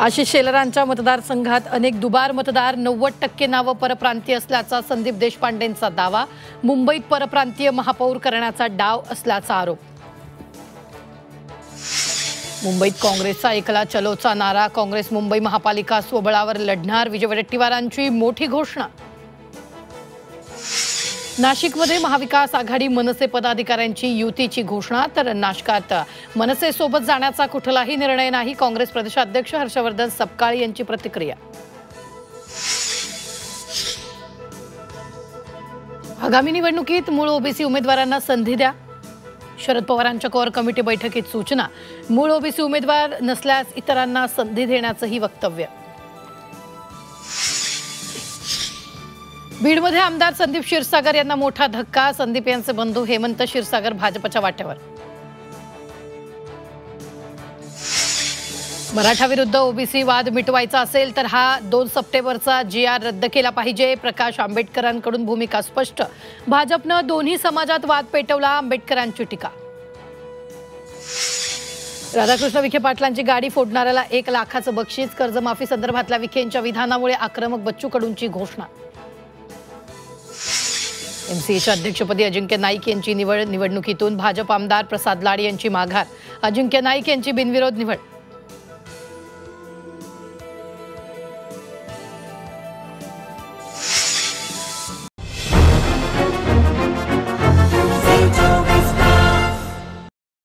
आशिष शेलारांच्या मतदारसंघात अनेक दुबार मतदार, 90% नावं परप्रांतीय असल्याचा संदीप देशपांडेंचा दावा. मुंबईत परप्रांतीय महापौर करण्याचा डाव असल्याचा आरोप. मुंबईत काँग्रेसचा एकला चलोचा नारा. काँग्रेस मुंबई महापालिका स्वबळावर लढणार. विजय वडेट्टीवारांची मोठी घोषणा. नाशिकमध्ये महाविकास आघाडी मनसे पदाधिकाऱ्यांची युतीची घोषणा. तर नाशकात मनसेसोबत जाण्याचा कुठलाही निर्णय नाही. काँग्रेस प्रदेशाध्यक्ष हर्षवर्धन सपकाळ यांची प्रतिक्रिया. आगामी निवडणुकीत मूळ ओबीसी उमेदवारांना संधी द्या. शरद पवारांच्या कोर कमिटी बैठकीत सूचना. मूळ ओबीसी उमेदवार नसल्यास इतरांना संधी देण्याचंही वक्तव्य. बीडमध्ये आमदार संदीप क्षीरसागर यांना मोठा धक्का. संदीप यांचे बंधू हेमंत क्षीरसागर भाजपच्या वाटेवर. मराठा विरुद्ध ओबीसी वाद मिटवायचा असेल तर हा 2 सप्टेंबरचा GR रद्द केला पाहिजे. प्रकाश आंबेडकरांकडून भूमिका स्पष्ट. भाजपनं दोन्ही समाजात वाद पेटवला. आंबेडकरांची टीका. राधाकृष्ण विखे पाटलांची गाडी फोडणाऱ्याला 1 लाखाचं बक्षीस. कर्जमाफी संदर्भातल्या विखेंच्या विधानामुळे आक्रमक बच्चू कडूंची घोषणा. MCAच्या अध्यक्षपदी अजिंक्य नाईक यांची निवड. निवडणुकीतून भाजप आमदार प्रसाद लाड यांची माघार. अजिंक्य नाईक यांची बिनविरोध निवड.